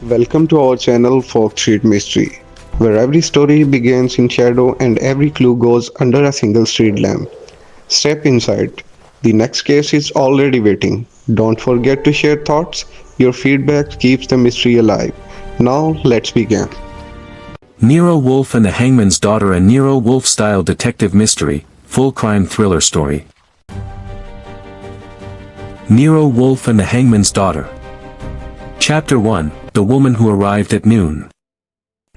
Welcome to our channel Folk Street Mystery, where every story begins in shadow and every clue goes under a single street lamp. Step inside. The next case is already waiting. Don't forget to share thoughts. Your feedback keeps the mystery alive. Now let's begin. Nero Wolfe and the Hangman's Daughter, a Nero Wolfe-style detective mystery, full crime thriller story. Nero Wolfe and the Hangman's Daughter. Chapter 1, The Woman Who Arrived at Noon.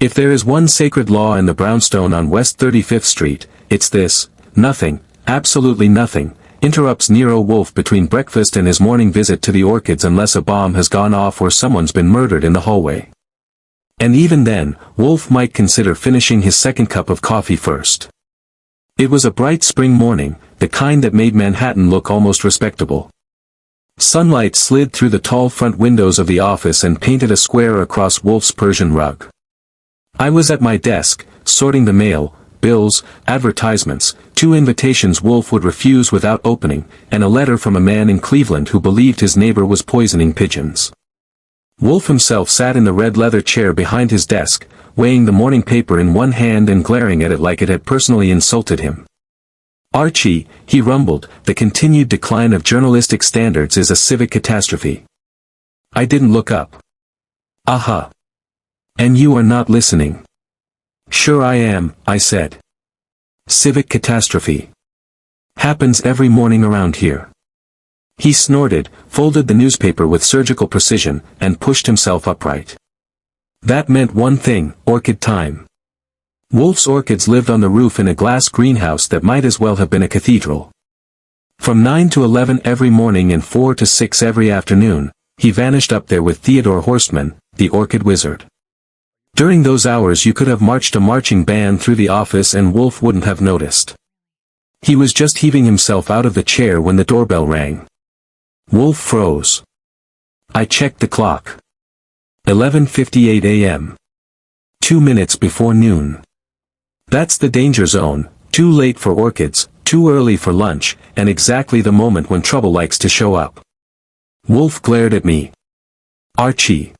If there is one sacred law in the brownstone on West 35th Street, it's this: nothing, absolutely nothing, interrupts Nero Wolfe between breakfast and his morning visit to the Orchids unless a bomb has gone off or someone's been murdered in the hallway. And even then, Wolfe might consider finishing his second cup of coffee first. It was a bright spring morning, the kind that made Manhattan look almost respectable. Sunlight slid through the tall front windows of the office and painted a square across Wolfe's Persian rug. I was at my desk, sorting the mail, bills, advertisements, 2 invitations Wolfe would refuse without opening, and a letter from a man in Cleveland who believed his neighbor was poisoning pigeons. Wolfe himself sat in the red leather chair behind his desk, weighing the morning paper in one hand and glaring at it like it had personally insulted him. "Archie," he rumbled, "the continued decline of journalistic standards is a civic catastrophe." I didn't look up. "Aha. And you are not listening." "Sure I am," I said. "Civic catastrophe. Happens every morning around here." He snorted, folded the newspaper with surgical precision, and pushed himself upright. That meant one thing: orchid time. Wolfe's orchids lived on the roof in a glass greenhouse that might as well have been a cathedral. From 9 to 11 every morning and 4 to 6 every afternoon, he vanished up there with Theodore Horstman, the orchid wizard. During those hours you could have marched a marching band through the office and Wolfe wouldn't have noticed. He was just heaving himself out of the chair when the doorbell rang. Wolfe froze. I checked the clock. 11:58 a.m. 2 minutes before noon. That's the danger zone: too late for orchids, too early for lunch, and exactly the moment when trouble likes to show up. Wolfe glared at me. "Archie.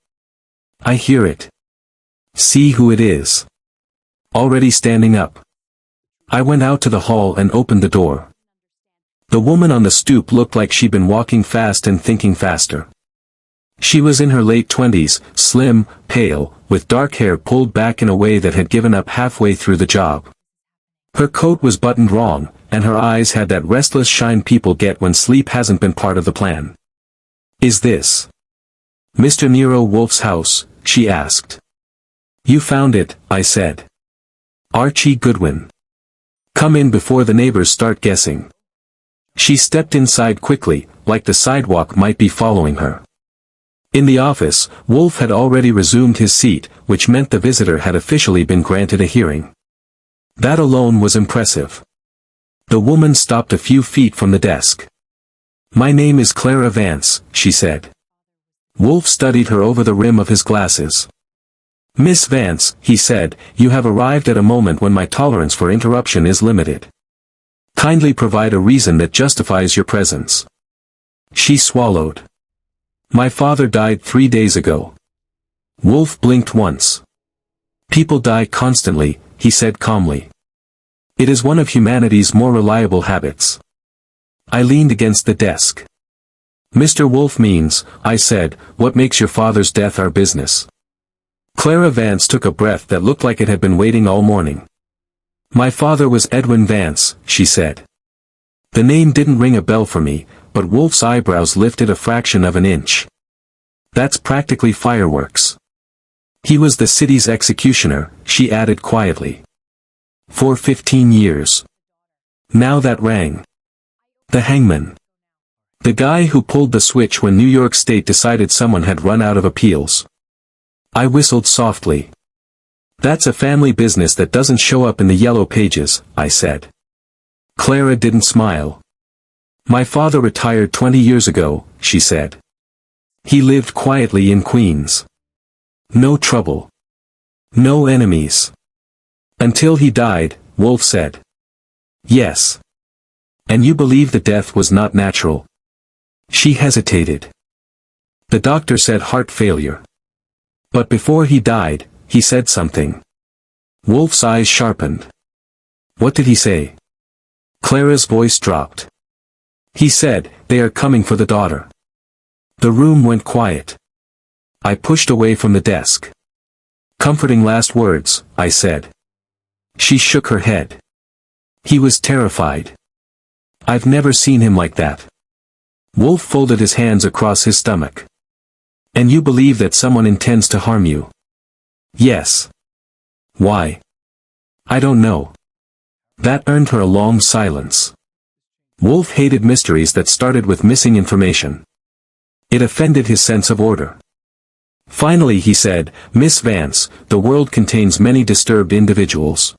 I hear it. See who it is. Already standing up." I went out to the hall and opened the door. The woman on the stoop looked like she'd been walking fast and thinking faster. She was in her late 20s, slim, pale, with dark hair pulled back in a way that had given up halfway through the job. Her coat was buttoned wrong, and her eyes had that restless shine people get when sleep hasn't been part of the plan. "Is this Mr. Nero Wolfe's house?" she asked. "You found it," I said. "Archie Goodwin. Come in before the neighbors start guessing." She stepped inside quickly, like the sidewalk might be following her. In the office, Wolfe had already resumed his seat, which meant the visitor had officially been granted a hearing. That alone was impressive. The woman stopped a few feet from the desk. "My name is Clara Vance," she said. Wolfe studied her over the rim of his glasses. "Miss Vance," he said, "you have arrived at a moment when my tolerance for interruption is limited. Kindly provide a reason that justifies your presence." She swallowed. "My father died 3 days ago." Wolfe blinked once. "People die constantly," he said calmly. "It is one of humanity's more reliable habits." I leaned against the desk. "Mr. Wolfe means," I said, "what makes your father's death our business." Clara Vance took a breath that looked like it had been waiting all morning. "My father was Edwin Vance," she said. The name didn't ring a bell for me, but Wolfe's eyebrows lifted a fraction of an inch. "That's practically fireworks." "He was the city's executioner," she added quietly. "For 15 years. Now that rang. The hangman. The guy who pulled the switch when New York State decided someone had run out of appeals." I whistled softly. "That's a family business that doesn't show up in the yellow pages," I said. Clara didn't smile. "My father retired 20 years ago," she said. "He lived quietly in Queens. No trouble. No enemies. Until he died," Wolfe said. "Yes. And you believe the death was not natural?" She hesitated. "The doctor said heart failure." But before he died, he said something. Wolfe's eyes sharpened. What did he say? Clara's voice dropped. He said, they are coming for the daughter. The room went quiet. I pushed away from the desk. Comforting last words, I said. She shook her head. He was terrified. I've never seen him like that. Wolfe folded his hands across his stomach. And you believe that someone intends to harm you? Yes. Why? I don't know. That earned her a long silence. Wolfe hated mysteries that started with missing information. It offended his sense of order. Finally he said, Miss Vance, the world contains many disturbed individuals.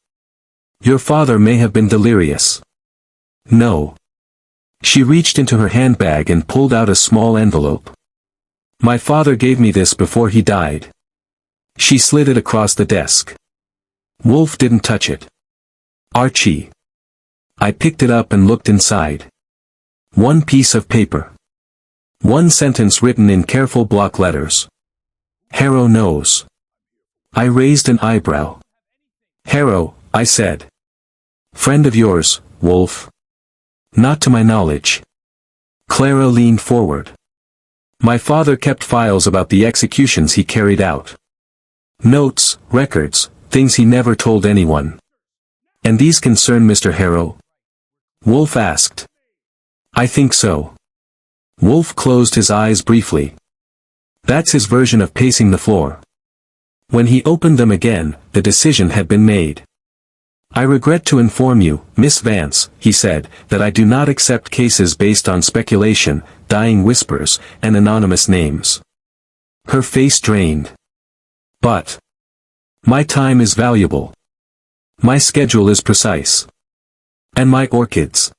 Your father may have been delirious. No. She reached into her handbag and pulled out a small envelope. My father gave me this before he died. She slid it across the desk. Wolfe didn't touch it. Archie. I picked it up and looked inside. One piece of paper. One sentence written in careful block letters. Harrow knows. I raised an eyebrow. Harrow, I said. Friend of yours, Wolfe? Not to my knowledge. Clara leaned forward. My father kept files about the executions he carried out. Notes, records, things he never told anyone. And these concern Mr. Harrow? Wolfe asked. I think so. Wolfe closed his eyes briefly. That's his version of pacing the floor. When he opened them again, the decision had been made. I regret to inform you, Miss Vance, he said, that I do not accept cases based on speculation, dying whispers, and anonymous names. Her face drained. But my time is valuable. My schedule is precise. And my orchids.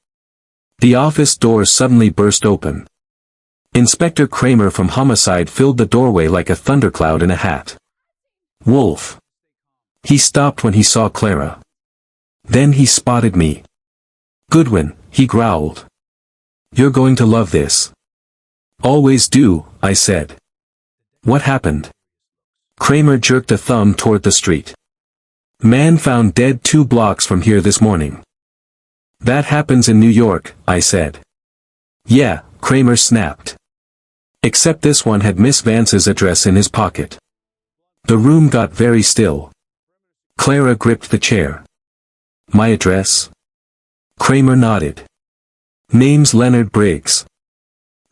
The office doors suddenly burst open. Inspector Kramer from Homicide filled the doorway like a thundercloud in a hat. Wolfe. He stopped when he saw Clara. Then he spotted me. Goodwin, he growled. You're going to love this. Always do, I said. What happened? Kramer jerked a thumb toward the street. Man found dead 2 blocks from here this morning. That happens in New York, I said. Yeah, Kramer snapped. Except this one had Miss Vance's address in his pocket. The room got very still. Clara gripped the chair. My address? Kramer nodded. Name's Leonard Briggs.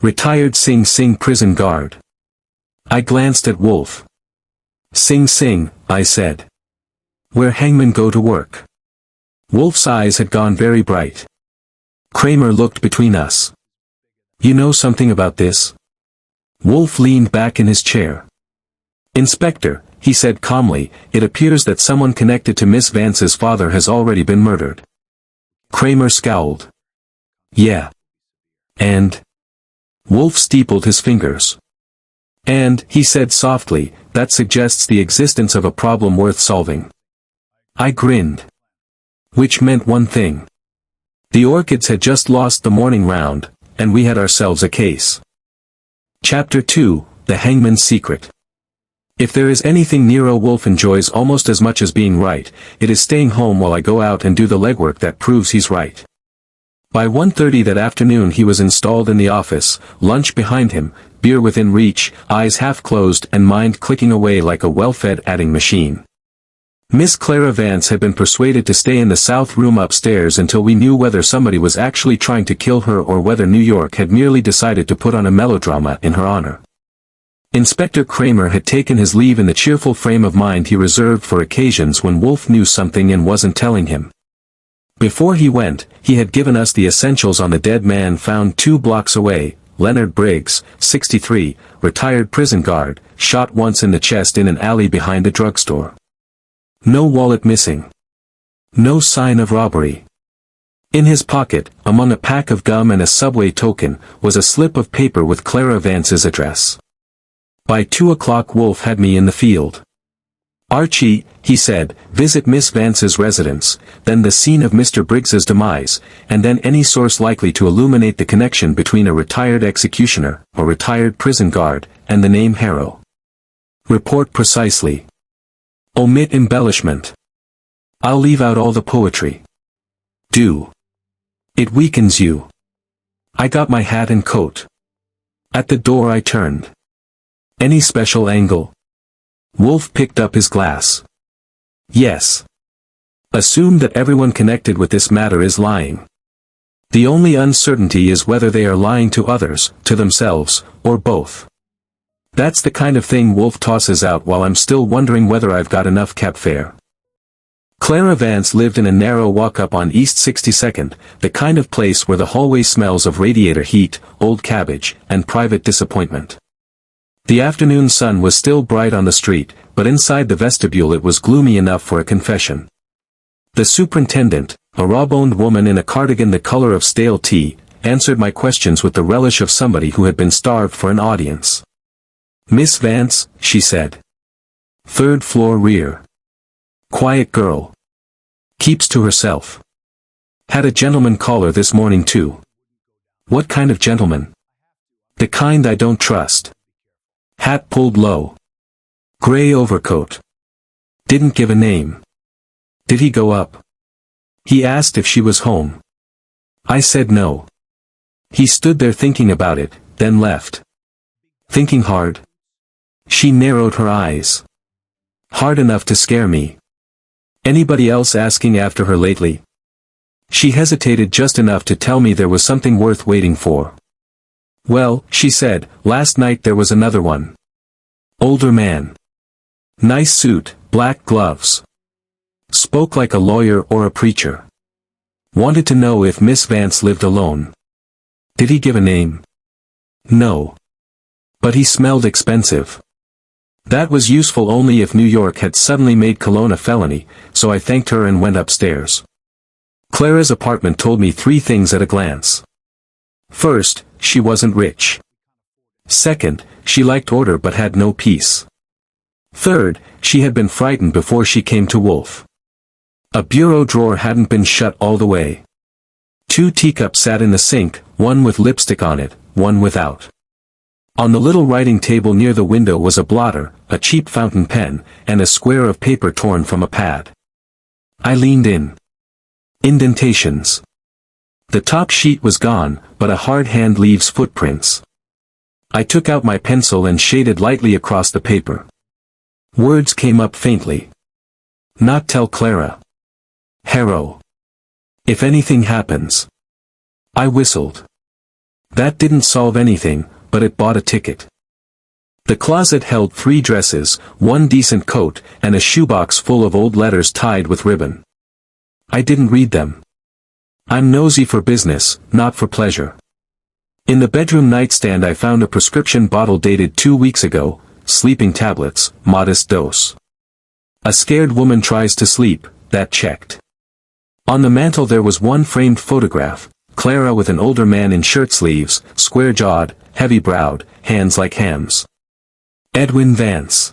Retired Sing Sing prison guard. I glanced at Wolfe. Sing Sing, I said. Where Hangman go to work. Wolfe's eyes had gone very bright. Kramer looked between us. You know something about this? Wolfe leaned back in his chair. Inspector, he said calmly, it appears that someone connected to Miss Vance's father has already been murdered. Kramer scowled. Yeah. And? Wolfe steepled his fingers. And, he said softly, that suggests the existence of a problem worth solving. I grinned. Which meant one thing. The Orchids had just lost the morning round, and we had ourselves a case. Chapter 2, The Hangman's Secret. If there is anything Nero Wolfe enjoys almost as much as being right, it is staying home while I go out and do the legwork that proves he's right. By 1:30 that afternoon he was installed in the office, lunch behind him, beer within reach, eyes half closed and mind clicking away like a well-fed adding machine. Miss Clara Vance had been persuaded to stay in the south room upstairs until we knew whether somebody was actually trying to kill her or whether New York had merely decided to put on a melodrama in her honor. Inspector Kramer had taken his leave in the cheerful frame of mind he reserved for occasions when Wolfe knew something and wasn't telling him. Before he went, he had given us the essentials on the dead man found 2 blocks away, Leonard Briggs, 63, retired prison guard, shot once in the chest in an alley behind a drugstore. No wallet missing. No sign of robbery. In his pocket, among a pack of gum and a subway token, was a slip of paper with Clara Vance's address. By 2 o'clock Wolfe had me in the field. Archie, he said, visit Miss Vance's residence, then the scene of Mr. Briggs's demise, and then any source likely to illuminate the connection between a retired executioner, or retired prison guard, and the name Harrow. Report precisely. Omit embellishment. I'll leave out all the poetry. Do. It weakens you. I got my hat and coat. At the door I turned. Any special angle? Wolfe picked up his glass. Yes. Assume that everyone connected with this matter is lying. The only uncertainty is whether they are lying to others, to themselves, or both. That's the kind of thing Wolfe tosses out while I'm still wondering whether I've got enough cab fare. Clara Vance lived in a narrow walk-up on East 62nd, the kind of place where the hallway smells of radiator heat, old cabbage, and private disappointment. The afternoon sun was still bright on the street, but inside the vestibule it was gloomy enough for a confession. The superintendent, a raw-boned woman in a cardigan the color of stale tea, answered my questions with the relish of somebody who had been starved for an audience. "Miss Vance," she said. "Third floor rear. Quiet girl. Keeps to herself. Had a gentleman call her this morning too." "What kind of gentleman?" "The kind I don't trust. Hat pulled low. Gray overcoat. Didn't give a name." "Did he go up?" "He asked if she was home. I said no. He stood there thinking about it, then left." "Thinking hard?" She narrowed her eyes. "Hard enough to scare me." "Anybody else asking after her lately?" She hesitated just enough to tell me there was something worth waiting for. "Well," she said, "last night there was another one. Older man. Nice suit, black gloves. Spoke like a lawyer or a preacher. Wanted to know if Miss Vance lived alone." "Did he give a name?" "No. But he smelled expensive." That was useful only if New York had suddenly made Cologne a felony, so I thanked her and went upstairs. Clara's apartment told me three things at a glance. First, she wasn't rich. Second, she liked order but had no peace. Third, she had been frightened before she came to Wolfe. A bureau drawer hadn't been shut all the way. 2 teacups sat in the sink, one with lipstick on it, one without. On the little writing table near the window was a blotter, a cheap fountain pen, and a square of paper torn from a pad. I leaned in. Indentations. The top sheet was gone, but a hard hand leaves footprints. I took out my pencil and shaded lightly across the paper. Words came up faintly. "Not tell Clara. Harrow. If anything happens." I whistled. That didn't solve anything, but it bought a ticket. The closet held 3 dresses, 1 decent coat, and a shoebox full of old letters tied with ribbon. I didn't read them. I'm nosy for business, not for pleasure. In the bedroom nightstand I found a prescription bottle dated 2 weeks ago, sleeping tablets, modest dose. A scared woman tries to sleep, that checked. On the mantel there was one framed photograph, Clara with an older man in shirt sleeves, square-jawed, heavy-browed, hands like hams. Edwin Vance.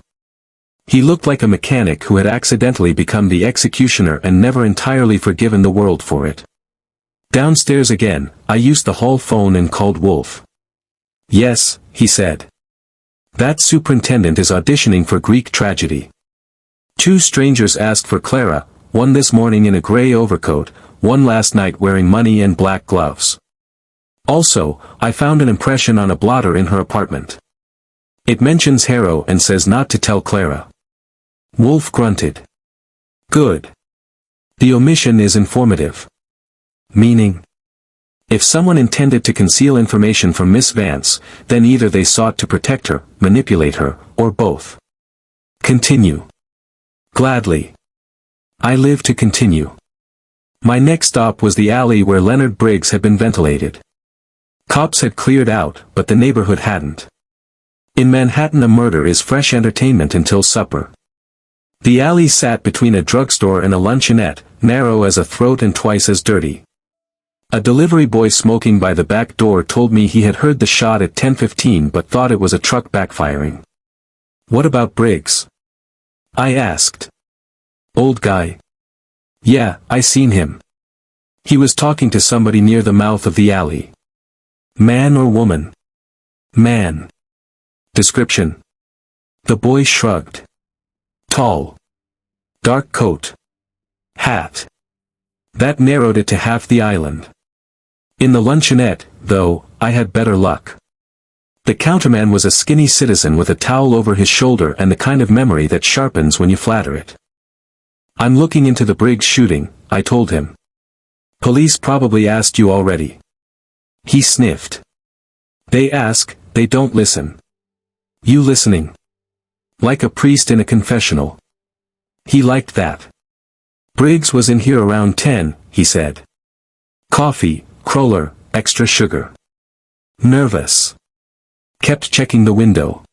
He looked like a mechanic who had accidentally become the executioner and never entirely forgiven the world for it. Downstairs again, I used the hall phone and called Wolfe. "Yes," he said. "That superintendent is auditioning for Greek tragedy. 2 strangers asked for Clara, one this morning in a gray overcoat, one last night wearing money and black gloves. Also, I found an impression on a blotter in her apartment. It mentions Harrow and says not to tell Clara." Wolfe grunted. "Good. The omission is informative." "Meaning?" "If someone intended to conceal information from Miss Vance, then either they sought to protect her, manipulate her, or both." "Continue." "Gladly. I live to continue. My next stop was the alley where Leonard Briggs had been ventilated. Cops had cleared out, but the neighborhood hadn't. In Manhattan a murder is fresh entertainment until supper. The alley sat between a drugstore and a luncheonette, narrow as a throat and twice as dirty. A delivery boy smoking by the back door told me he had heard the shot at 10:15 but thought it was a truck backfiring. "What about Briggs?" I asked. "Old guy?" "Yeah, I seen him. He was talking to somebody near the mouth of the alley." "Man or woman?" "Man." "Description?" The boy shrugged. Tall. Dark coat. Hat. That narrowed it to half the island. In the luncheonette, though, I had better luck. The counterman was a skinny citizen with a towel over his shoulder and the kind of memory that sharpens when you flatter it. I'm looking into the Briggs shooting, I told him. Police probably asked you already. He sniffed. They ask, they don't listen. You listening? Like a priest in a confessional. He liked that. Briggs was in here around 10, he said. Coffee, cruller, extra sugar. Nervous. Kept checking the window.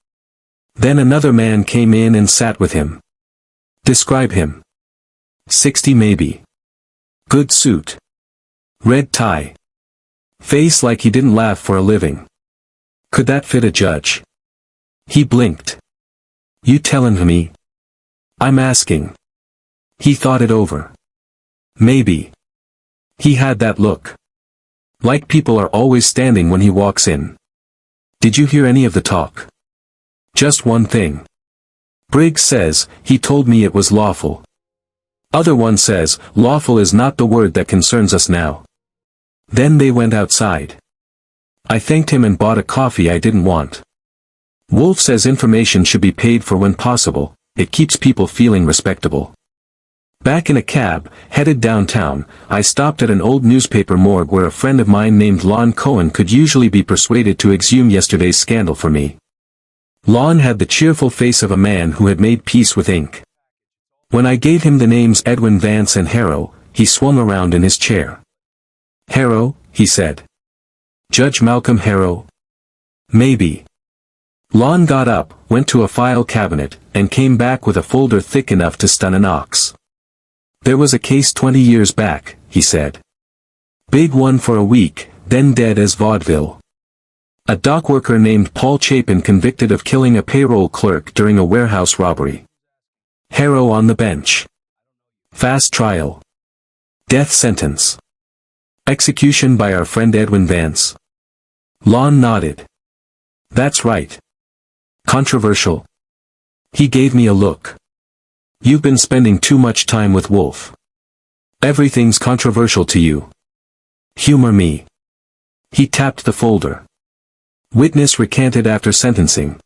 Then another man came in and sat with him. Describe him. 60 maybe. Good suit. Red tie. Face like he didn't laugh for a living. Could that fit a judge? He blinked. You tellin' me? I'm asking. He thought it over. Maybe. He had that look. Like people are always standing when he walks in. Did you hear any of the talk? Just one thing. Briggs says, he told me it was lawful. Other one says, lawful is not the word that concerns us now. Then they went outside. I thanked him and bought a coffee I didn't want. Wolfe says information should be paid for when possible, it keeps people feeling respectable. Back in a cab, headed downtown, I stopped at an old newspaper morgue where a friend of mine named Lon Cohen could usually be persuaded to exhume yesterday's scandal for me. Lon had the cheerful face of a man who had made peace with ink. When I gave him the names Edwin Vance and Harrow, he swung around in his chair. Harrow, he said. Judge Malcolm Harrow? Maybe. Lon got up, went to a file cabinet, and came back with a folder thick enough to stun an ox. There was a case 20 years back, he said. Big one for a week, then dead as vaudeville. A dock worker named Paul Chapin convicted of killing a payroll clerk during a warehouse robbery. Harrow on the bench. Fast trial. Death sentence. Execution by our friend Edwin Vance. Lon nodded. That's right. Controversial? He gave me a look. You've been spending too much time with Wolfe. Everything's controversial to you. Humor me. He tapped the folder. Witness recanted after sentencing.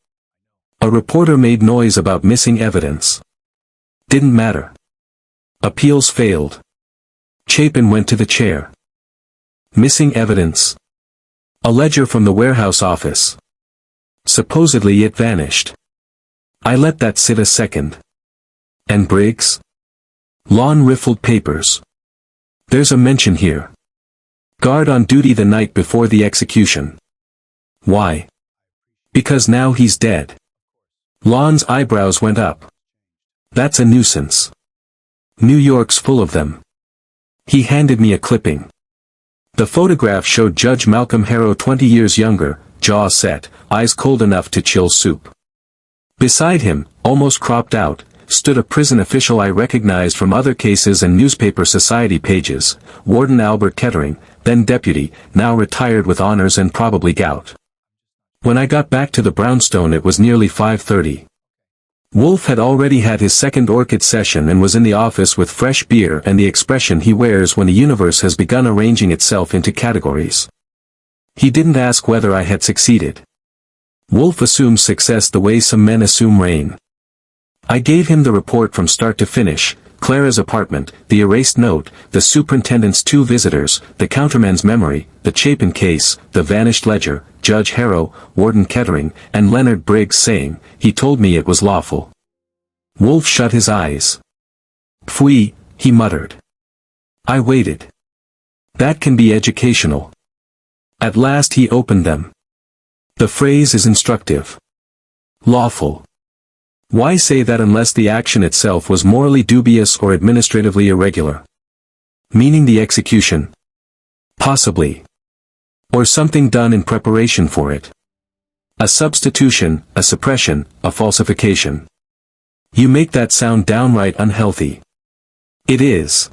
A reporter made noise about missing evidence. Didn't matter. Appeals failed. Chapin went to the chair. Missing evidence. A ledger from the warehouse office. Supposedly it vanished. I let that sit a second. And Briggs? Lon riffled papers. There's a mention here. Guard on duty the night before the execution. Why? Because now he's dead. Lon's eyebrows went up. That's a nuisance. New York's full of them. He handed me a clipping. The photograph showed Judge Malcolm Harrow 20 years younger, jaw set, eyes cold enough to chill soup. Beside him, almost cropped out, stood a prison official I recognized from other cases and newspaper society pages, Warden Albert Kettering, then deputy, now retired with honors and probably gout. When I got back to the brownstone it was nearly 5:30. Wolfe had already had his second orchid session and was in the office with fresh beer and the expression he wears when the universe has begun arranging itself into categories. He didn't ask whether I had succeeded. Wolfe assumes success the way some men assume rain. I gave him the report from start to finish, Clara's apartment, the erased note, the superintendent's 2 visitors, the counterman's memory, the Chapin case, the vanished ledger, Judge Harrow, Warden Kettering, and Leonard Briggs saying, he told me it was lawful. Wolfe shut his eyes. Pfui, he muttered. I waited. That can be educational. At last he opened them. The phrase is instructive. Lawful. Why say that unless the action itself was morally dubious or administratively irregular? Meaning the execution? Possibly. Or something done in preparation for it. A substitution, a suppression, a falsification. You make that sound downright unhealthy. It is.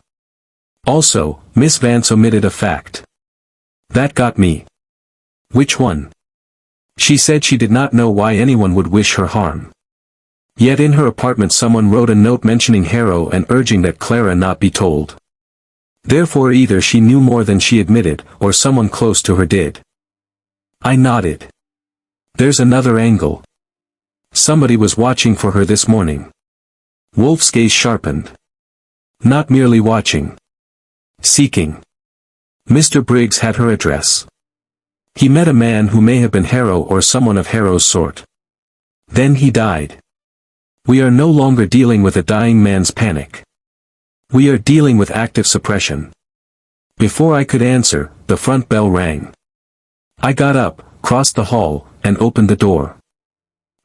Also, Miss Vance omitted a fact. That got me. Which one? She said she did not know why anyone would wish her harm. Yet in her apartment someone wrote a note mentioning Harrow and urging that Clara not be told. Therefore either she knew more than she admitted, or someone close to her did. I nodded. There's another angle. Somebody was watching for her this morning. Wolfe's gaze sharpened. Not merely watching. Seeking. Mr. Briggs had her address. He met a man who may have been Harrow or someone of Harrow's sort. Then he died. We are no longer dealing with a dying man's panic. We are dealing with active suppression. Before I could answer, the front bell rang. I got up, crossed the hall, and opened the door.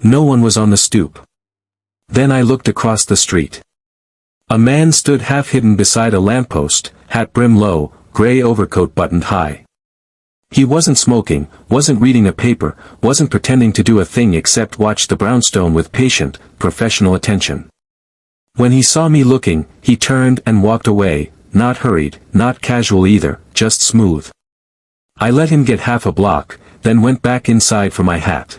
No one was on the stoop. Then I looked across the street. A man stood half-hidden beside a lamppost, hat brim low, gray overcoat buttoned high. He wasn't smoking, wasn't reading a paper, wasn't pretending to do a thing except watch the brownstone with patient, professional attention. When he saw me looking, he turned and walked away, not hurried, not casual either, just smooth. I let him get half a block, then went back inside for my hat.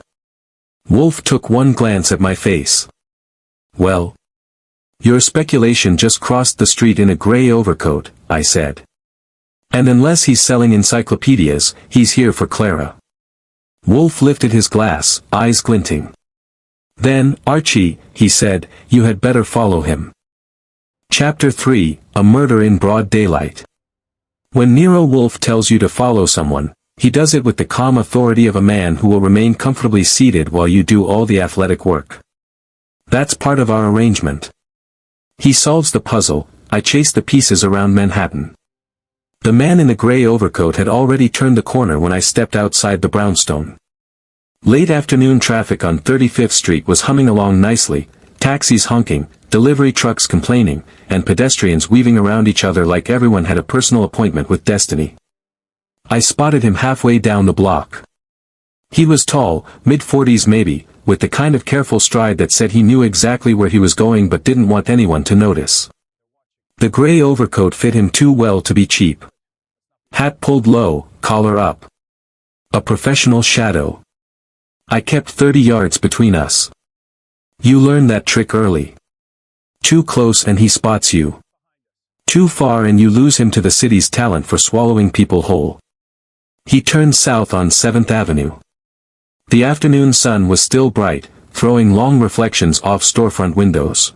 Wolfe took one glance at my face. Well? Your speculation just crossed the street in a gray overcoat, I said. And unless he's selling encyclopedias, he's here for Clara. Wolfe lifted his glass, eyes glinting. Then, Archie, he said, you had better follow him. Chapter 3, A Murder in Broad Daylight. When Nero Wolfe tells you to follow someone, he does it with the calm authority of a man who will remain comfortably seated while you do all the athletic work. That's part of our arrangement. He solves the puzzle, I chase the pieces around Manhattan. The man in the gray overcoat had already turned the corner when I stepped outside the brownstone. Late afternoon traffic on 35th Street was humming along nicely, taxis honking, delivery trucks complaining, and pedestrians weaving around each other like everyone had a personal appointment with destiny. I spotted him halfway down the block. He was tall, mid-40s maybe, with the kind of careful stride that said he knew exactly where he was going but didn't want anyone to notice. The gray overcoat fit him too well to be cheap. Hat pulled low, collar up. A professional shadow. I kept 30 yards between us. You learn that trick early. Too close and he spots you. Too far and you lose him to the city's talent for swallowing people whole. He turned south on 7th Avenue. The afternoon sun was still bright, throwing long reflections off storefront windows.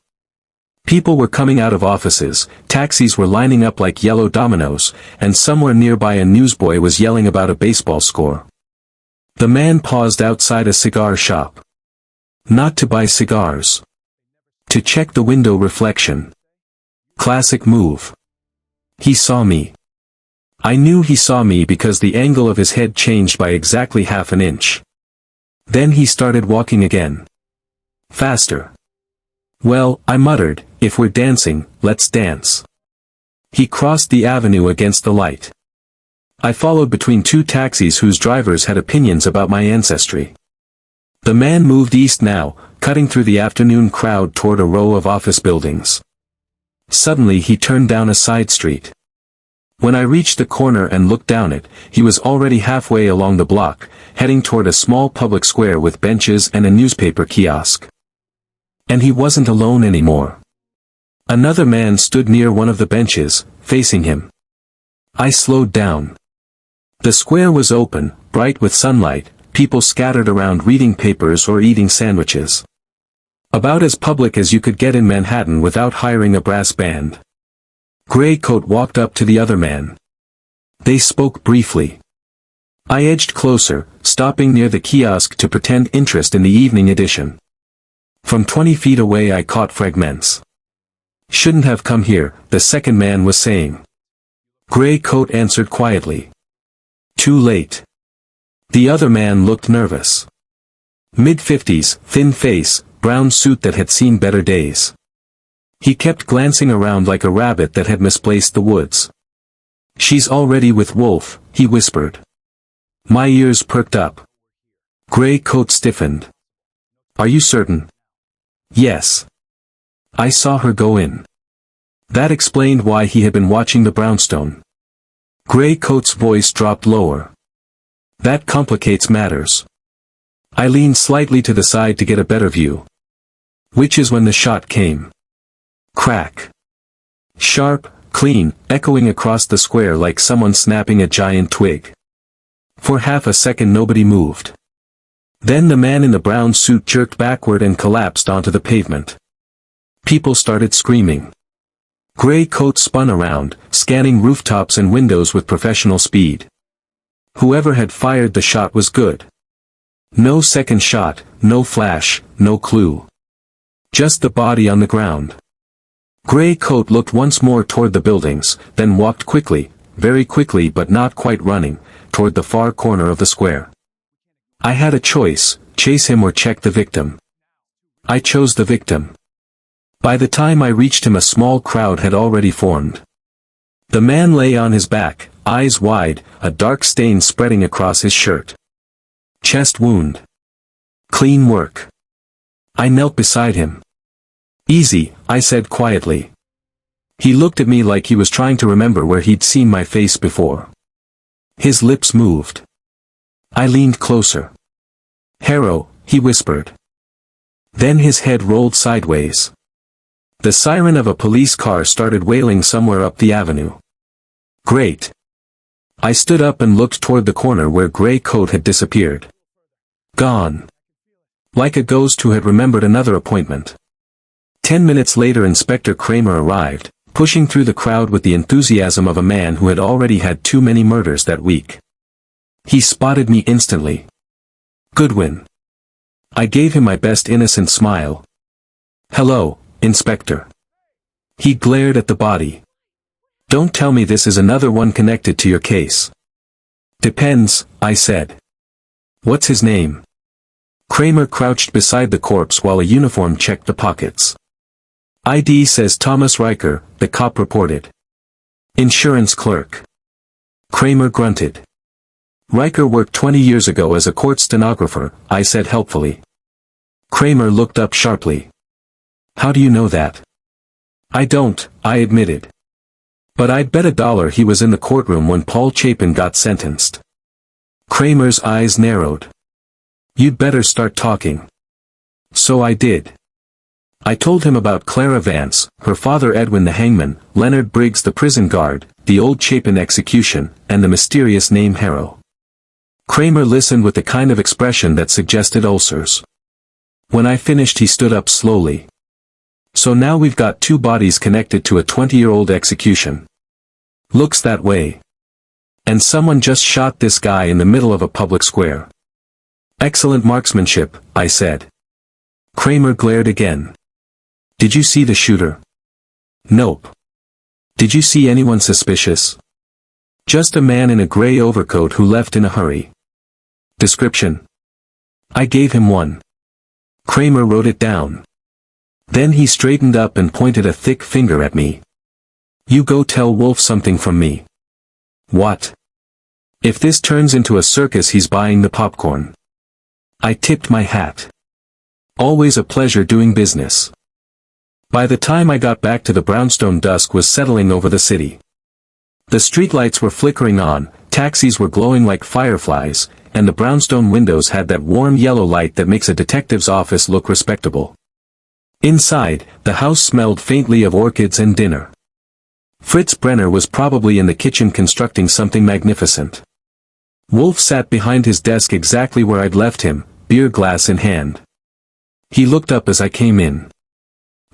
People were coming out of offices, taxis were lining up like yellow dominoes, and somewhere nearby a newsboy was yelling about a baseball score. The man paused outside a cigar shop. Not to buy cigars. To check the window reflection. Classic move. He saw me. I knew he saw me because the angle of his head changed by exactly half an inch. Then he started walking again. Faster. Well, I muttered, if we're dancing, let's dance. He crossed the avenue against the light. I followed between two taxis whose drivers had opinions about my ancestry. The man moved east now, cutting through the afternoon crowd toward a row of office buildings. Suddenly he turned down a side street. When I reached the corner and looked down it, he was already halfway along the block, heading toward a small public square with benches and a newspaper kiosk. And he wasn't alone anymore. Another man stood near one of the benches, facing him. I slowed down. The square was open, bright with sunlight, people scattered around reading papers or eating sandwiches. About as public as you could get in Manhattan without hiring a brass band. Gray Coat walked up to the other man. They spoke briefly. I edged closer, stopping near the kiosk to pretend interest in the evening edition. From 20 feet away I caught fragments. Shouldn't have come here, the second man was saying. Gray Coat answered quietly. Too late. The other man looked nervous. Mid-50s, thin face, brown suit that had seen better days. He kept glancing around like a rabbit that had misplaced the woods. She's already with Wolfe, he whispered. My ears perked up. Gray Coat stiffened. Are you certain? Yes. I saw her go in. That explained why he had been watching the brownstone. Gray Coat's voice dropped lower. That complicates matters. I leaned slightly to the side to get a better view. Which is when the shot came. Crack. Sharp, clean, echoing across the square like someone snapping a giant twig. For half a second nobody moved. Then the man in the brown suit jerked backward and collapsed onto the pavement. People started screaming. Gray coat spun around, scanning rooftops and windows with professional speed. Whoever had fired the shot was good. No second shot, no flash, no clue. Just the body on the ground. Gray coat looked once more toward the buildings, then walked quickly, very quickly but not quite running, toward the far corner of the square. I had a choice, chase him or check the victim. I chose the victim. By the time I reached him a small crowd had already formed. The man lay on his back, eyes wide, a dark stain spreading across his shirt. Chest wound. Clean work. I knelt beside him. Easy, I said quietly. He looked at me like he was trying to remember where he'd seen my face before. His lips moved. I leaned closer. Harrow, he whispered. Then his head rolled sideways. The siren of a police car started wailing somewhere up the avenue. Great. I stood up and looked toward the corner where Gray Coat had disappeared. Gone. Like a ghost who had remembered another appointment. 10 minutes later Inspector Kramer arrived, pushing through the crowd with the enthusiasm of a man who had already had too many murders that week. He spotted me instantly. Goodwin. I gave him my best innocent smile. Hello, Inspector. He glared at the body. Don't tell me this is another one connected to your case. Depends, I said. What's his name? Kramer crouched beside the corpse while a uniform checked the pockets. ID says Thomas Riker, the cop reported. Insurance clerk. Kramer grunted. Riker worked 20 years ago as a court stenographer, I said helpfully. Kramer looked up sharply. How do you know that? I don't, I admitted. But I'd bet $1 he was in the courtroom when Paul Chapin got sentenced. Kramer's eyes narrowed. You'd better start talking. So I did. I told him about Clara Vance, her father Edwin the Hangman, Leonard Briggs the prison guard, the old Chapin execution, and the mysterious name Harrow. Kramer listened with the kind of expression that suggested ulcers. When I finished he stood up slowly. So now we've got 2 bodies connected to a 20-year-old execution. Looks that way. And someone just shot this guy in the middle of a public square. Excellent marksmanship, I said. Kramer glared again. Did you see the shooter? Nope. Did you see anyone suspicious? Just a man in a gray overcoat who left in a hurry. Description. I gave him one. Kramer wrote it down. Then he straightened up and pointed a thick finger at me. You go tell Wolfe something from me. What? If this turns into a circus he's buying the popcorn. I tipped my hat. Always a pleasure doing business. By the time I got back to the brownstone, dusk was settling over the city. The streetlights were flickering on, taxis were glowing like fireflies, and the brownstone windows had that warm yellow light that makes a detective's office look respectable. Inside, the house smelled faintly of orchids and dinner. Fritz Brenner was probably in the kitchen constructing something magnificent. Wolfe sat behind his desk exactly where I'd left him, beer glass in hand. He looked up as I came in.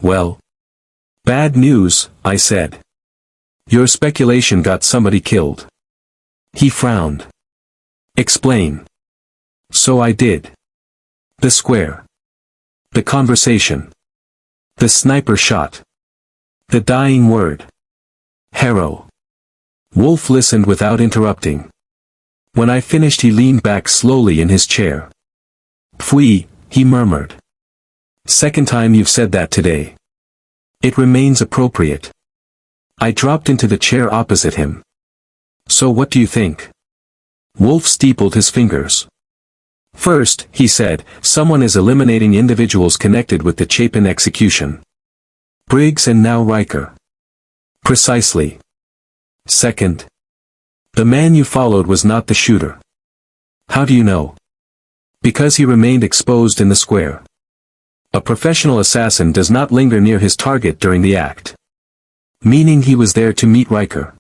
Well? Bad news, I said. Your speculation got somebody killed. He frowned. Explain. So I did. The square. The conversation. The sniper shot. The dying word. Harrow. Wolfe listened without interrupting. When I finished he leaned back slowly in his chair. Pfui, he murmured. Second time you've said that today. It remains appropriate. I dropped into the chair opposite him. So what do you think? Wolfe steepled his fingers. First, he said, someone is eliminating individuals connected with the Chapin execution. Briggs and now Riker. Precisely. Second. The man you followed was not the shooter. How do you know? Because he remained exposed in the square. a professional assassin does not linger near his target during the act. Meaning he was there to meet Riker.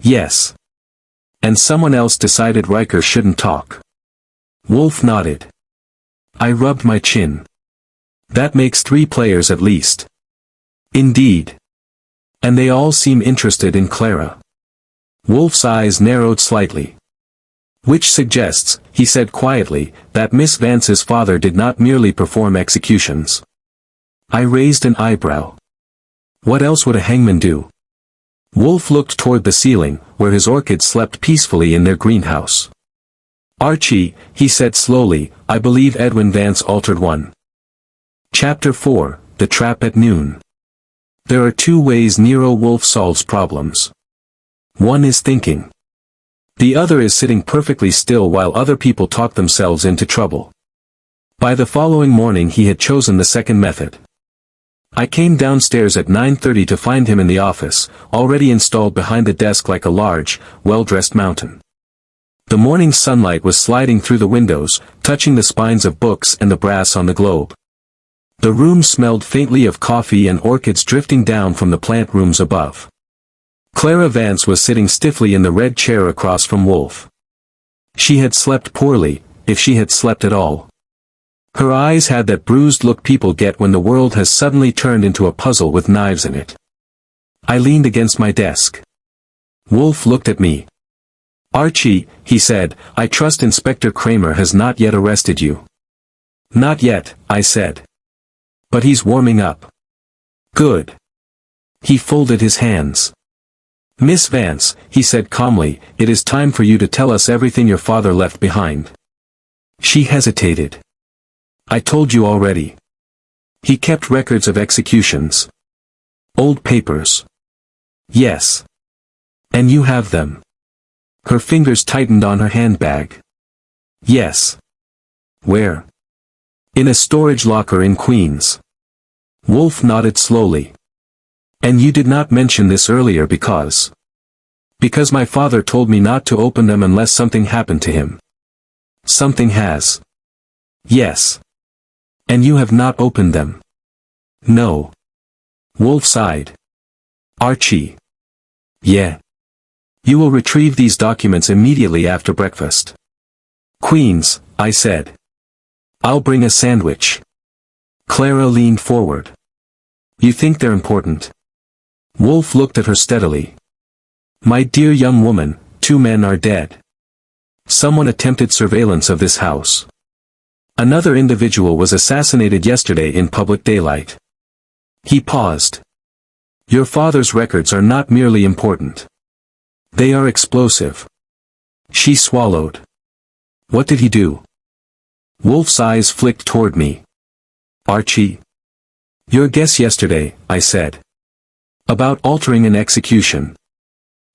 Yes. And someone else decided Riker shouldn't talk. Wolfe nodded. I rubbed my chin. That makes 3 players at least. Indeed. And they all seem interested in Clara. Wolfe's eyes narrowed slightly. Which suggests, he said quietly, that Miss Vance's father did not merely perform executions. I raised an eyebrow. What else would a hangman do? Wolfe looked toward the ceiling, where his orchids slept peacefully in their greenhouse. Archie, he said slowly, I believe Edwin Vance altered one. Chapter 4, The Trap at Noon. There are 2 ways Nero Wolfe solves problems. One is thinking. The other is sitting perfectly still while other people talk themselves into trouble. By the following morning he had chosen the second method. I came downstairs at 9:30 to find him in the office, already installed behind the desk like a large, well-dressed mountain. The morning sunlight was sliding through the windows, touching the spines of books and the brass on the globe. The room smelled faintly of coffee and orchids drifting down from the plant rooms above. Clara Vance was sitting stiffly in the red chair across from Wolfe. She had slept poorly, if she had slept at all. Her eyes had that bruised look people get when the world has suddenly turned into a puzzle with knives in it. I leaned against my desk. Wolfe looked at me. Archie, he said, I trust Inspector Kramer has not yet arrested you. Not yet, I said. But he's warming up. Good. He folded his hands. Miss Vance, he said calmly, it is time for you to tell us everything your father left behind. She hesitated. I told you already. He kept records of executions. Old papers. Yes. And you have them. Her fingers tightened on her handbag. Yes. Where? In a storage locker in Queens. Wolfe nodded slowly. And you did not mention this earlier because my father told me not to open them unless something happened to him. Something has. Yes. And you have not opened them. No. Wolfe sighed. Archie. Yeah. You will retrieve these documents immediately after breakfast. Queens, I said. I'll bring a sandwich. Clara leaned forward. You think they're important? Wolfe looked at her steadily. My dear young woman, 2 men are dead. Someone attempted surveillance of this house. Another individual was assassinated yesterday in public daylight. He paused. Your father's records are not merely important. They are explosive. She swallowed. What did he do? Wolfe's eyes flicked toward me. Archie. Your guess yesterday, I said. About altering an execution.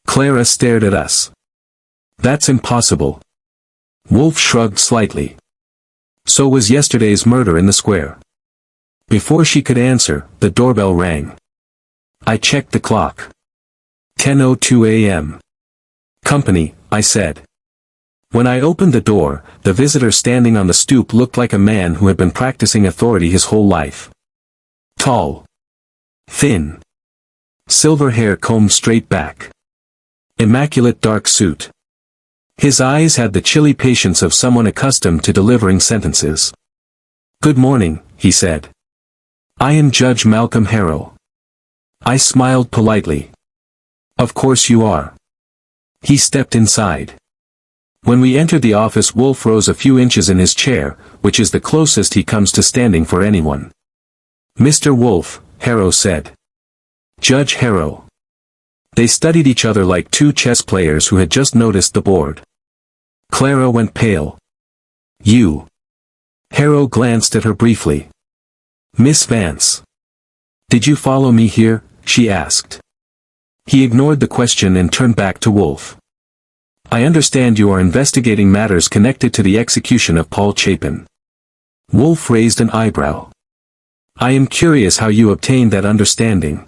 Clara stared at us. That's impossible. Wolfe shrugged slightly. So was yesterday's murder in the square. Before she could answer, the doorbell rang. I checked the clock. 10:02 a.m. Company, I said. When I opened the door, the visitor standing on the stoop looked like a man who had been practicing authority his whole life. Tall. Thin. Silver hair combed straight back. Immaculate dark suit. His eyes had the chilly patience of someone accustomed to delivering sentences. Good morning, he said. I am Judge Malcolm Harrow. I smiled politely. Of course you are. He stepped inside. When we entered the office, Wolfe rose a few inches in his chair, which is the closest he comes to standing for anyone. Mr. Wolfe, Harrow said. Judge Harrow. They studied each other like 2 chess players who had just noticed the board. Clara went pale. You. Harrow glanced at her briefly. Miss Vance. Did you follow me here? She asked. He ignored the question and turned back to Wolfe. I understand you are investigating matters connected to the execution of Paul Chapin. Wolfe raised an eyebrow. I am curious how you obtained that understanding.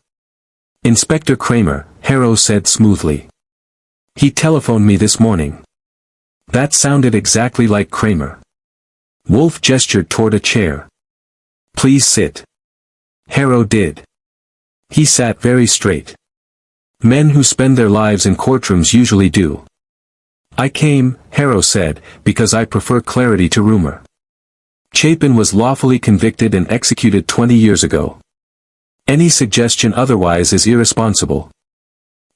Inspector Kramer, Harrow said smoothly. He telephoned me this morning. That sounded exactly like Kramer. Wolfe gestured toward a chair. Please sit. Harrow did. He sat very straight. Men who spend their lives in courtrooms usually do. I came, Harrow said, because I prefer clarity to rumor. Chapin was lawfully convicted and executed 20 years ago. Any suggestion otherwise is irresponsible.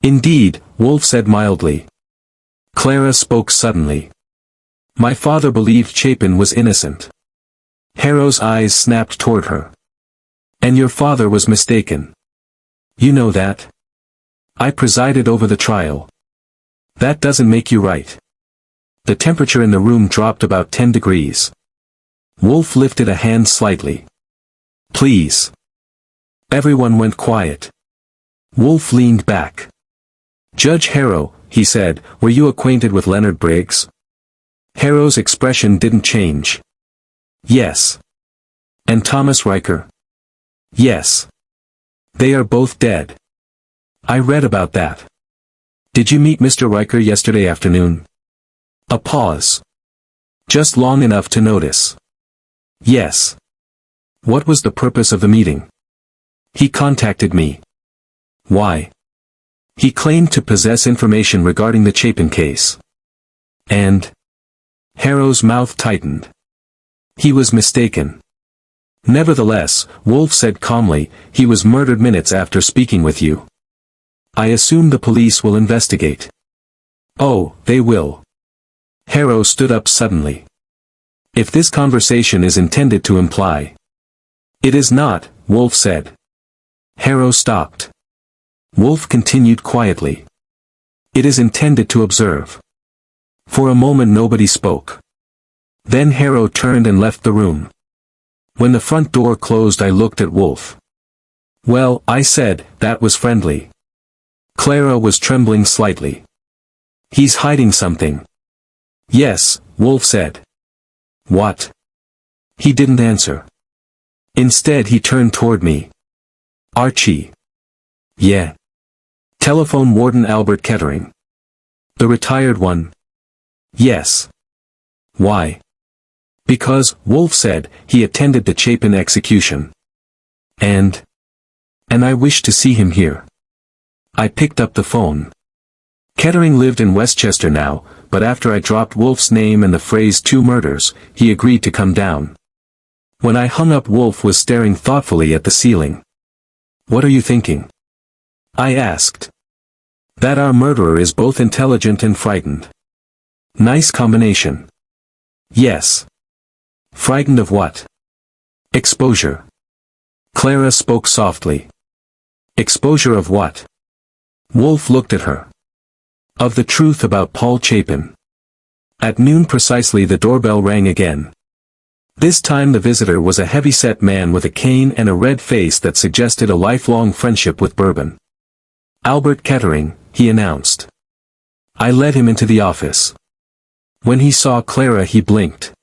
Indeed, Wolfe said mildly. Clara spoke suddenly. My father believed Chapin was innocent. Harrow's eyes snapped toward her. And your father was mistaken. You know that? I presided over the trial. That doesn't make you right. The temperature in the room dropped about 10 degrees. Wolfe lifted a hand slightly. Please. Everyone went quiet. Wolfe leaned back. Judge Harrow, he said, were you acquainted with Leonard Briggs? Harrow's expression didn't change. Yes. And Thomas Riker? Yes. They are both dead. I read about that. Did you meet Mr. Riker yesterday afternoon? A pause. Just long enough to notice. Yes. What was the purpose of the meeting? He contacted me. Why? He claimed to possess information regarding the Chapin case. And? Harrow's mouth tightened. He was mistaken. Nevertheless, Wolfe said calmly, he was murdered minutes after speaking with you. I assume the police will investigate. Oh, they will. Harrow stood up suddenly. If this conversation is intended to imply. It is not, Wolfe said. Harrow stopped. Wolfe continued quietly. It is intended to observe. For a moment nobody spoke. Then Harrow turned and left the room. When the front door closed I looked at Wolfe. Well, I said, that was friendly. Clara was trembling slightly. He's hiding something. Yes, Wolfe said. What? He didn't answer. Instead he turned toward me. Archie. Yeah. Telephone warden Albert Kettering. The retired one? Yes. Why? Because, Wolfe said, he attended the Chapin execution. And I wish to see him here. I picked up the phone. Kettering lived in Westchester now, but after I dropped Wolfe's name and the phrase 2 murders, he agreed to come down. When I hung up Wolfe was staring thoughtfully at the ceiling. What are you thinking? I asked. That our murderer is both intelligent and frightened. Nice combination. Yes. Frightened of what? Exposure. Clara spoke softly. Exposure of what? Wolfe looked at her. Of the truth about Paul Chapin. At noon precisely the doorbell rang again. This time the visitor was a heavy-set man with a cane and a red face that suggested a lifelong friendship with bourbon. Albert Kettering, he announced. I led him into the office. When he saw Clara he blinked.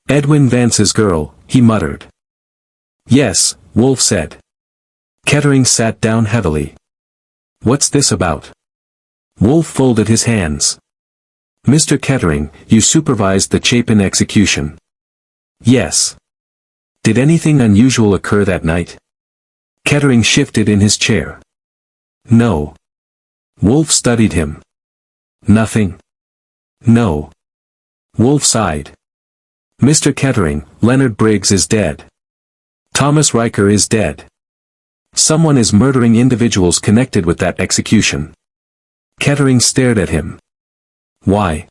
Edwin Vance's girl, he muttered. Yes, Wolfe said. Kettering sat down heavily. What's this about? Wolfe folded his hands. Mr. Kettering, you supervised the Chapin execution. Yes. Did anything unusual occur that night? Kettering shifted in his chair. No. Wolfe studied him. Nothing. No. Wolfe sighed. Mr. Kettering, Leonard Briggs is dead. Thomas Riker is dead. Someone is murdering individuals connected with that execution. Kettering stared at him. Why?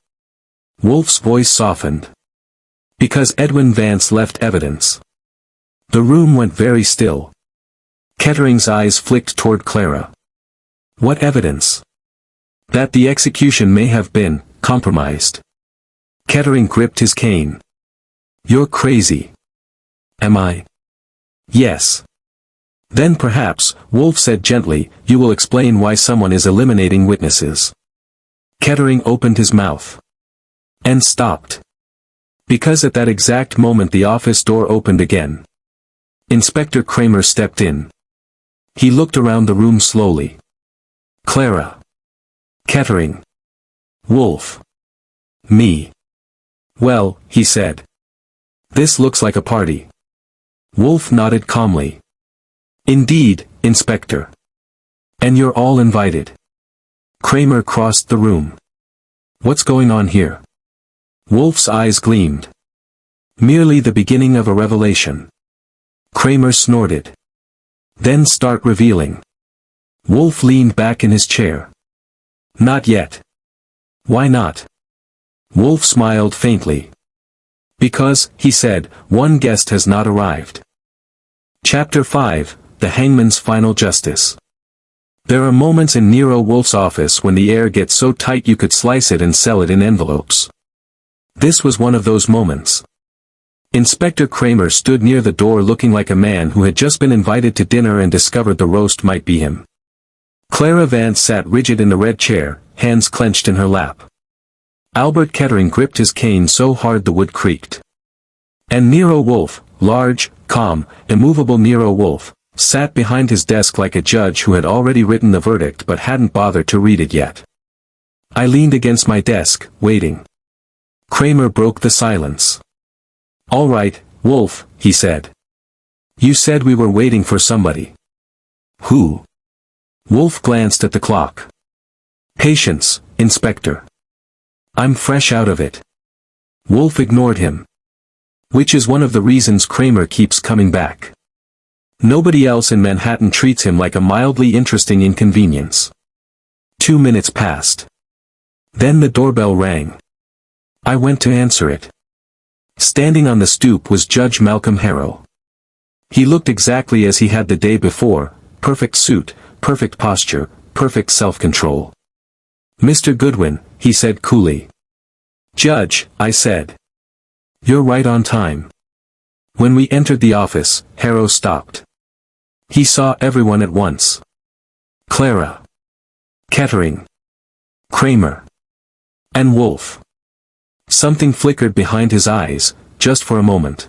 Wolfe's voice softened. Because Edwin Vance left evidence. The room went very still. Kettering's eyes flicked toward Clara. What evidence? That the execution may have been compromised. Kettering gripped his cane. You're crazy. Am I? Yes. Then perhaps, Wolfe said gently, you will explain why someone is eliminating witnesses. Kettering opened his mouth. And stopped. Because at that exact moment the office door opened again. Inspector Kramer stepped in. He looked around the room slowly. Clara. Kettering. Wolfe. Me. Well, he said. This looks like a party. Wolfe nodded calmly. Indeed, Inspector. And you're all invited. Kramer crossed the room. What's going on here? Wolfe's eyes gleamed. Merely the beginning of a revelation. Kramer snorted. Then start revealing. Wolfe leaned back in his chair. Not yet. Why not? Wolfe smiled faintly. Because, he said, one guest has not arrived. Chapter 5, The Hangman's Final Justice. There are moments in Nero Wolfe's office when the air gets so tight you could slice it and sell it in envelopes. This was one of those moments. Inspector Kramer stood near the door looking like a man who had just been invited to dinner and discovered the roast might be him. Clara Vance sat rigid in the red chair, hands clenched in her lap. Albert Kettering gripped his cane so hard the wood creaked. And Nero Wolfe, large, calm, immovable Nero Wolfe, sat behind his desk like a judge who had already written the verdict but hadn't bothered to read it yet. I leaned against my desk, waiting. Kramer broke the silence. All right, Wolfe, he said. You said we were waiting for somebody. Who? Wolfe glanced at the clock. Patience, Inspector. I'm fresh out of it. Wolfe ignored him. Which is one of the reasons Kramer keeps coming back. Nobody else in Manhattan treats him like a mildly interesting inconvenience. 2 minutes passed. Then the doorbell rang. I went to answer it. Standing on the stoop was Judge Malcolm Harrow. He looked exactly as he had the day before, perfect suit, perfect posture, perfect self-control. Mr. Goodwin, he said coolly. Judge, I said. You're right on time. When we entered the office, Harrow stopped. He saw everyone at once. Clara. Kettering. Kramer. And Wolfe. Something flickered behind his eyes, just for a moment.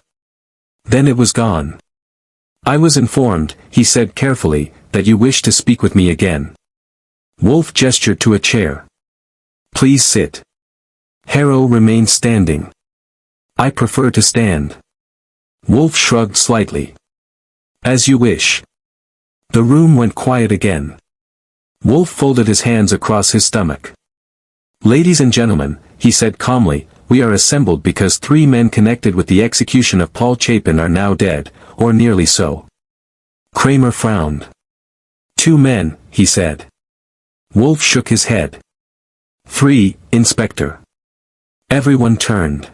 Then it was gone. I was informed, he said carefully, that you wish to speak with me again. Wolfe gestured to a chair. Please sit. Harrow remained standing. I prefer to stand. Wolfe shrugged slightly. As you wish. The room went quiet again. Wolfe folded his hands across his stomach. Ladies and gentlemen, he said calmly, we are assembled because 3 men connected with the execution of Paul Chapin are now dead, or nearly so. Kramer frowned. 2 men, he said. Wolfe shook his head. 3, Inspector. Everyone turned.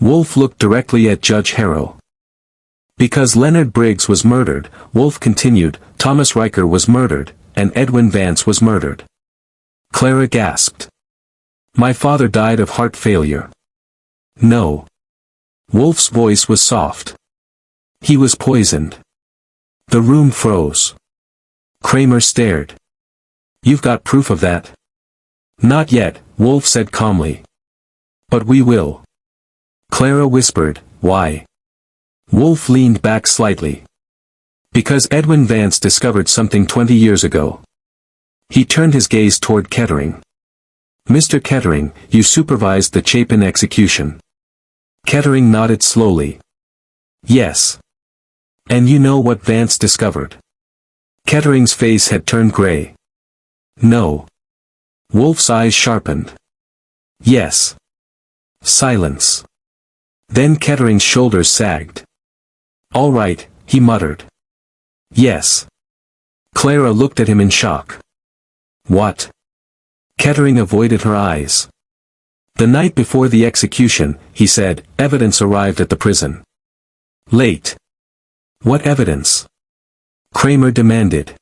Wolfe looked directly at Judge Harrow. Because Leonard Briggs was murdered, Wolfe continued, Thomas Riker was murdered, and Edwin Vance was murdered. Clara gasped. My father died of heart failure. No. Wolfe's voice was soft. He was poisoned. The room froze. Kramer stared. You've got proof of that? Not yet, Wolfe said calmly. But we will. Clara whispered, why? Wolfe leaned back slightly. Because Edwin Vance discovered something 20 years ago. He turned his gaze toward Kettering. Mr. Kettering, you supervised the Chapin execution. Kettering nodded slowly. Yes. And you know what Vance discovered? Kettering's face had turned gray. No. Wolfe's eyes sharpened. Yes. Silence. Then Kettering's shoulders sagged. All right, he muttered. Yes. Clara looked at him in shock. What? Kettering avoided her eyes. The night before the execution, he said, evidence arrived at the prison. Late. What evidence? Kramer demanded.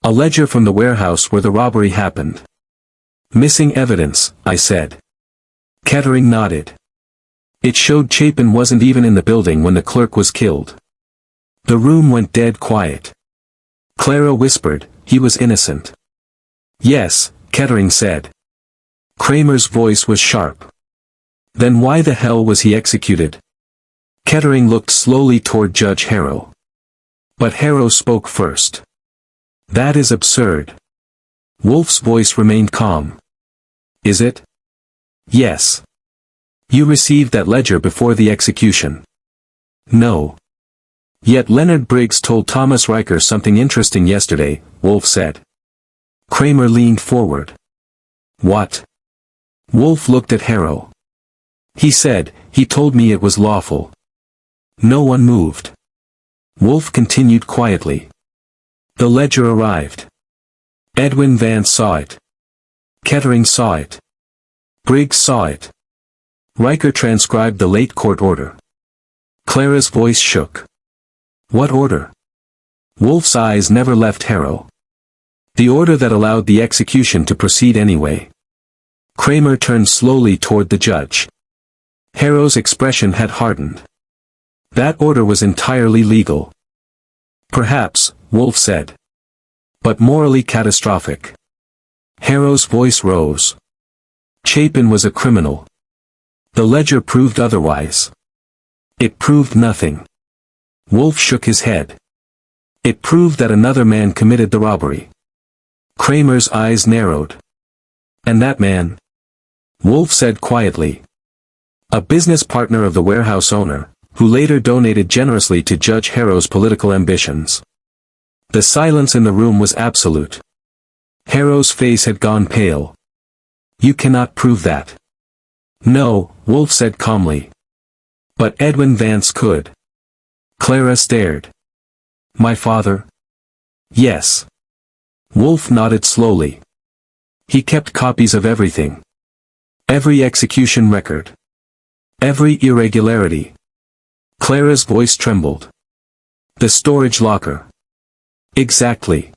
A ledger from the warehouse where the robbery happened. Missing evidence, I said. Kettering nodded. It showed Chapin wasn't even in the building when the clerk was killed. The room went dead quiet. Clara whispered, he was innocent. Yes, Kettering said. Kramer's voice was sharp. Then why the hell was he executed? Kettering looked slowly toward Judge Harrow. But Harrow spoke first. That is absurd. Wolfe's voice remained calm. Is it? Yes. You received that ledger before the execution. No. Yet Leonard Briggs told Thomas Riker something interesting yesterday, Wolfe said. Kramer leaned forward. What? Wolfe looked at Harrow. He said, he told me it was lawful. No one moved. Wolfe continued quietly. The ledger arrived. Edwin Vance saw it. Kettering saw it. Briggs saw it. Riker transcribed the late court order. Clara's voice shook. What order? Wolfe's eyes never left Harrow. The order that allowed the execution to proceed anyway. Kramer turned slowly toward the judge. Harrow's expression had hardened. That order was entirely legal. Perhaps, Wolfe said. But morally catastrophic. Harrow's voice rose. Chapin was a criminal. The ledger proved otherwise. It proved nothing. Wolfe shook his head. It proved that another man committed the robbery. Kramer's eyes narrowed. And that man? Wolfe said quietly. A business partner of the warehouse owner, who later donated generously to Judge Harrow's political ambitions. The silence in the room was absolute. Harrow's face had gone pale. You cannot prove that. No, Wolfe said calmly. But Edwin Vance could. Clara stared. My father? Yes. Wolfe nodded slowly. He kept copies of everything. Every execution record. Every irregularity. Clara's voice trembled. The storage locker. Exactly.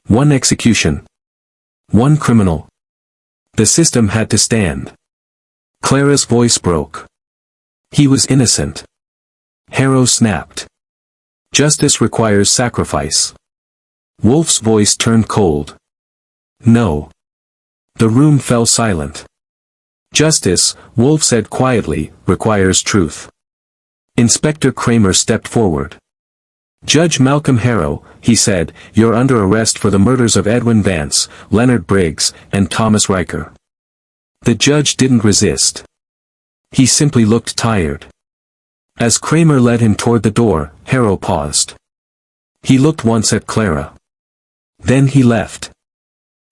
One execution. One criminal. The system had to stand. Clara's voice broke. He was innocent. Harrow snapped. Justice requires sacrifice. Wolfe's voice turned cold. No. The room fell silent. Justice, Wolfe said quietly, requires truth. Inspector Kramer stepped forward. Judge Malcolm Harrow, he said, you're under arrest for the murders of Edwin Vance, Leonard Briggs, and Thomas Riker. The judge didn't resist. He simply looked tired. As Kramer led him toward the door, Harrow paused. He looked once at Clara. Then he left.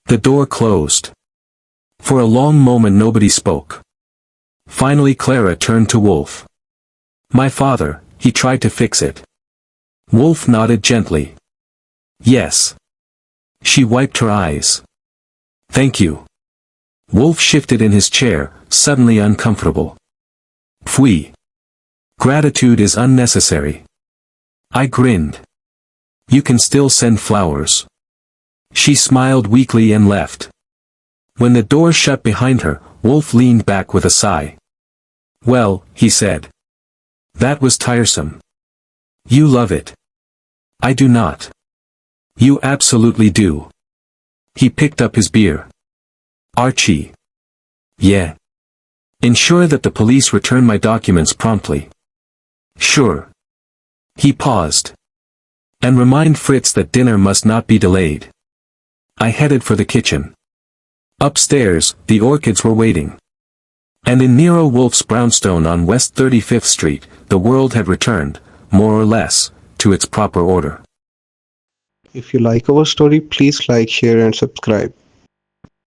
The door closed. For a long moment nobody spoke. Finally Clara turned to Wolfe. My father, he tried to fix it. Wolfe nodded gently. Yes. She wiped her eyes. Thank you. Wolfe shifted in his chair, suddenly uncomfortable. Pfui. Gratitude is unnecessary. I grinned. You can still send flowers. She smiled weakly and left. When the door shut behind her, Wolfe leaned back with a sigh. Well, he said. That was tiresome. You love it. I do not. You absolutely do. He picked up his beer. Archie. Yeah. Ensure that the police return my documents promptly. Sure. He paused. And remind Fritz that dinner must not be delayed. I headed for the kitchen. Upstairs, the orchids were waiting. And in Nero Wolfe's brownstone on West 35th Street, the world had returned, more or less, to its proper order. If you like our story, please like, share and subscribe.